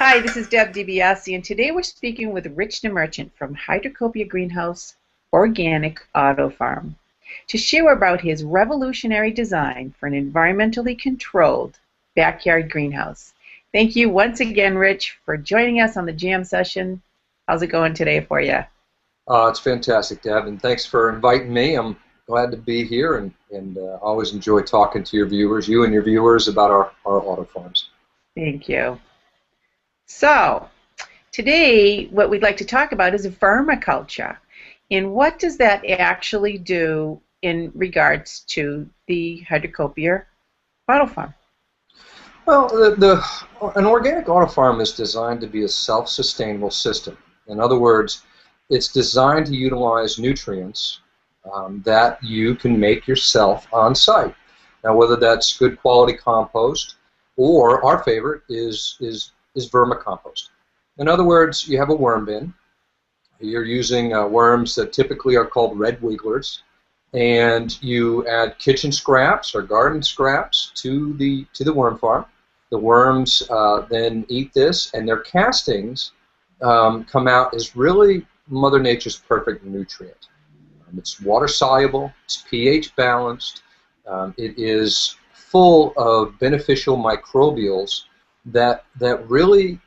Hi, this is Deb DiBiase, and today we're speaking with Rich Merchant from Hydrocopia Greenhouse Organic Auto Farm to share about his revolutionary design for an environmentally controlled backyard greenhouse. Thank you once again, Rich, for joining us on the jam session. How's it going today for you? It's fantastic, Deb, and thanks for inviting me. I'm glad to be here and always enjoy talking to your viewers, you and your viewers, about our auto farms. Thank you. So, today what we'd like to talk about is vermiculture. And what does that actually do in regards to the Hydrocopia auto farm? Well, an organic auto farm is designed to be a self-sustainable system. In other words, it's designed to utilize nutrients that you can make yourself on site. Now, whether that's good quality compost or our favorite is vermicompost. In other words, you have a worm bin. You're using worms that typically are called red wigglers, and you add kitchen scraps or garden scraps to the worm farm. The worms then eat this, and their castings come out as really Mother Nature's perfect nutrient. It's water soluble, it's pH balanced, it is full of beneficial microbials that really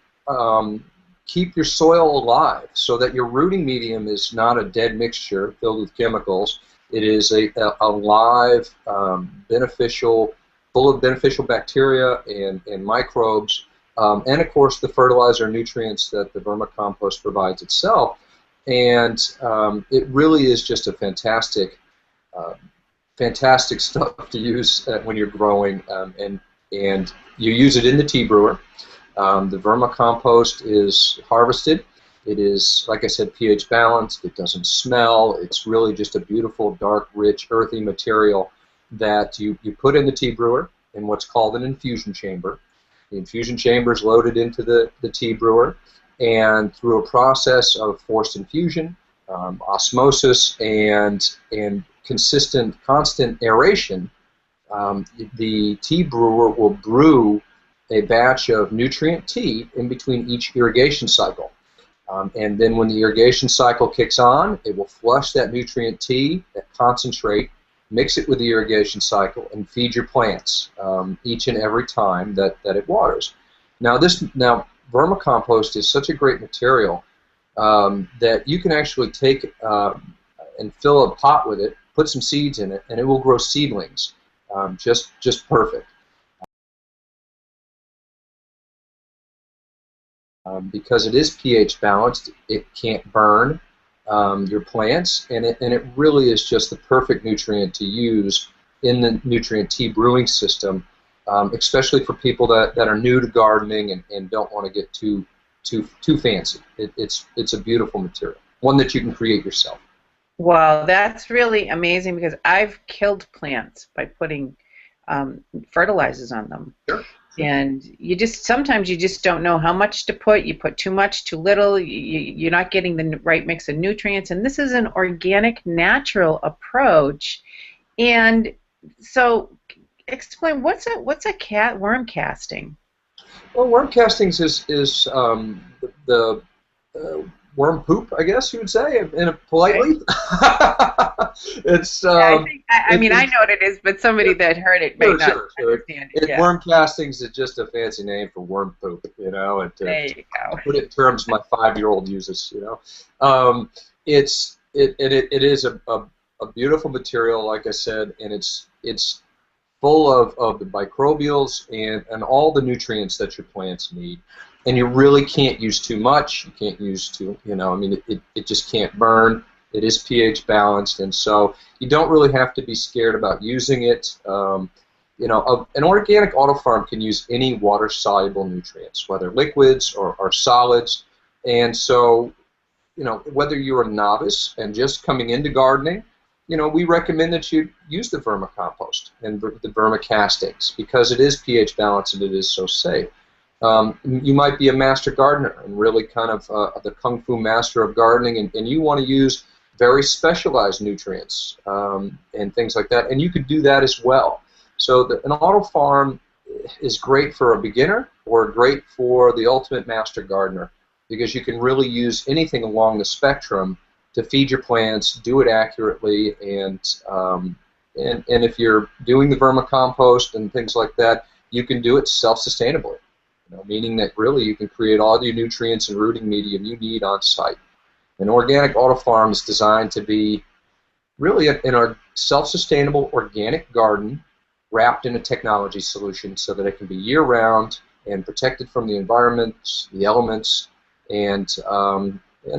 keep your soil alive, so that your rooting medium is not a dead mixture filled with chemicals. It is a live, beneficial, full of beneficial bacteria and microbes, and of course the fertilizer and nutrients that the vermicompost provides itself. And it really is just a fantastic stuff to use when you're growing, and you use it in the tea brewer. The vermicompost is harvested. It is, like I said, pH balanced. It doesn't smell. It's really just a beautiful, dark, rich, earthy material that you put in the tea brewer in what's called an infusion chamber. The infusion chamber is loaded into the tea brewer, and through a process of forced infusion, osmosis, and constant aeration, the tea brewer will brew a batch of nutrient tea in between each irrigation cycle. And then when the irrigation cycle kicks on, it will flush that nutrient tea, that concentrate, mix it with the irrigation cycle, and feed your plants each and every time that it waters. Now, vermicompost is such a great material that you can actually take and fill a pot with it, put some seeds in it, and it will grow seedlings, just perfect. Because it is pH balanced, it can't burn your plants, and it really is just the perfect nutrient to use in the nutrient tea brewing system, especially for people that are new to gardening and don't want to get too fancy. It's a beautiful material, one that you can create yourself. Wow, that's really amazing, because I've killed plants by putting fertilizers on them. Sure. And sometimes you just don't know how much to put. You put too much, too little. You're not getting the right mix of nutrients. And this is an organic, natural approach. And so, explain, what's a worm casting? Well, worm castings is the worm poop, I guess you would say, politely. It's. I mean, I know what it is, but somebody that heard it may not understand it. Yeah. Worm castings is just a fancy name for worm poop, you know. There you go. To put it in terms my 5-year-old uses, you know. It is a beautiful material, like I said, and it's full of the microbials and all the nutrients that your plants need. And you really can't use too much. You can't use too, you know, I mean, it just can't burn. It is pH balanced, and so you don't really have to be scared about using it. You know, an organic auto farm can use any water-soluble nutrients, whether liquids or solids. And so, you know, whether you're a novice and just coming into gardening, you know, we recommend that you use the vermicompost and the vermicastings, because it is pH balanced and it is so safe. You might be a master gardener and really kind of the kung fu master of gardening, and you want to use very specialized nutrients and things like that, and you could do that as well. So an auto farm is great for a beginner or great for the ultimate master gardener, because you can really use anything along the spectrum to feed your plants, do it accurately, and if you're doing the vermicompost and things like that, you can do it self-sustainably. Meaning that really you can create all the nutrients and rooting medium you need on site. An organic autofarm is designed to be really in a self-sustainable organic garden wrapped in a technology solution so that it can be year-round and protected from the environment, the elements, and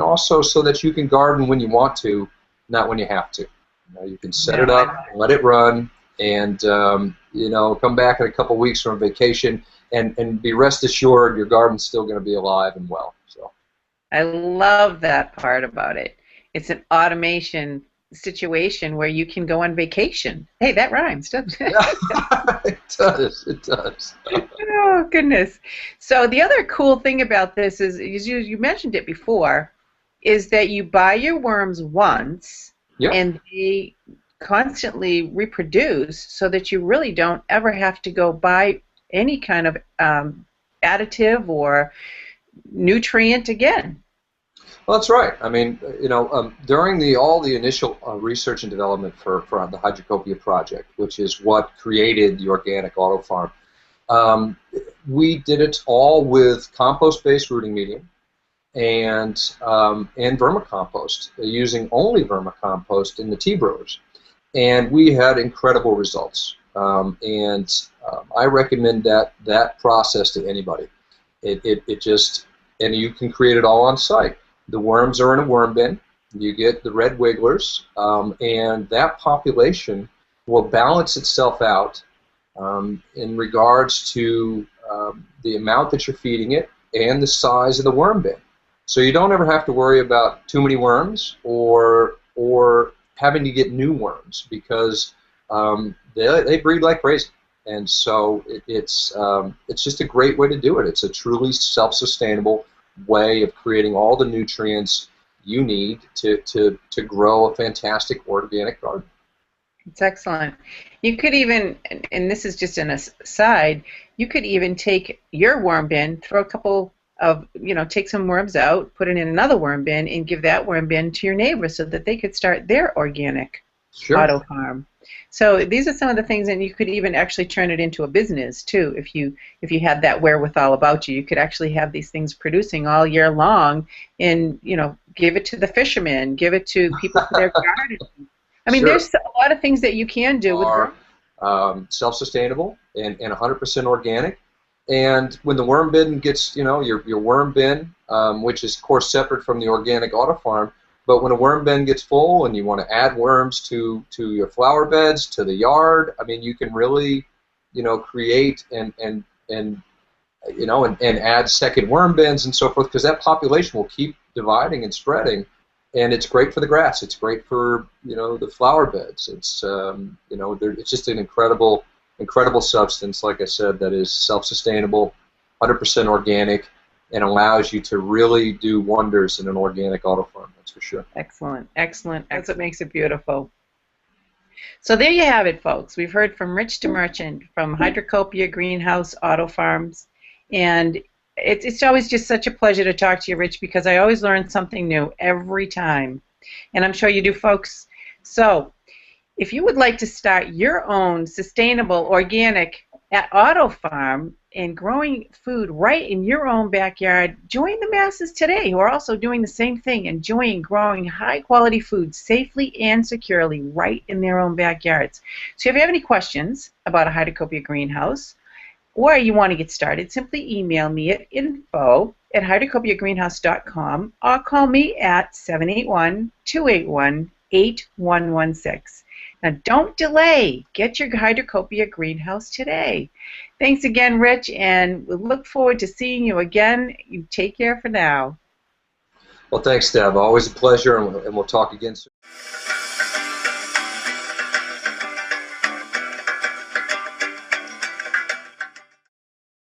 also so that you can garden when you want to, not when you have to. You can set it up, let it run, and come back in a couple weeks from vacation and be rest assured your garden's still going to be alive and well. So I love that part about it. It's an automation situation where you can go on vacation. Hey, that rhymes, doesn't it? Yeah, it does. It does. Oh, goodness. So the other cool thing about this is you mentioned it before, is that you buy your worms once, yep, and they constantly reproduce so that you really don't ever have to go buy any kind of additive or nutrient again. Well, that's right. I mean, during all the initial research and development for the Hydrocopia project, which is what created the organic auto farm, we did it all with compost-based rooting medium and vermicompost, using only vermicompost in the tea brewers, and we had incredible results. I recommend that process to anybody. It just, and you can create it all on site. The worms are in a worm bin. You get the red wigglers, and that population will balance itself out in regards to the amount that you're feeding it and the size of the worm bin. So you don't ever have to worry about too many worms or having to get new worms, because they breed like crazy. And so it's just a great way to do it. It's a truly self-sustainable way of creating all the nutrients you need to grow a fantastic organic garden. It's excellent. You could even, and this is just an aside, you could even take your worm bin, throw a couple of, take some worms out, put it in another worm bin, and give that worm bin to your neighbor so that they could start their organic auto farm. So these are some of the things, and you could even actually turn it into a business too. If you had that wherewithal about you, you could actually have these things producing all year long, and give it to the fishermen, give it to people for their garden. I mean, there's a lot of things that you can do with self-sustainable and 100% organic. And when the worm bin gets, your worm bin, which is of course separate from the organic auto farm, but when a worm bin gets full and you want to add worms to your flower beds, to the yard, I mean, you can really, create and add second worm bins and so forth, because that population will keep dividing and spreading, and it's great for the grass. It's great for the flower beds. It's it's just an incredible substance, like I said, that is self-sustainable, 100% organic, and allows you to really do wonders in an organic auto farm. That's for sure. Excellent, excellent. That's what makes it beautiful. So there you have it, folks. We've heard from Rich DeMerchant from Hydrocopia Greenhouse Auto Farms, and it's always just such a pleasure to talk to you, Rich, because I always learn something new every time, and I'm sure you do, folks. So if you would like to start your own sustainable organic auto farm and growing food right in your own backyard, join the masses today who are also doing the same thing, enjoying growing high-quality food safely and securely right in their own backyards. So if you have any questions about a Hydrocopia greenhouse, or you want to get started, simply email me at info@hydrocopiagreenhouse.com or call me at 781-281-8116. Now, don't delay. Get your Hydrocopia greenhouse today. Thanks again, Rich, and we look forward to seeing you again. You take care for now. Well, thanks, Deb. Always a pleasure, and we'll talk again soon.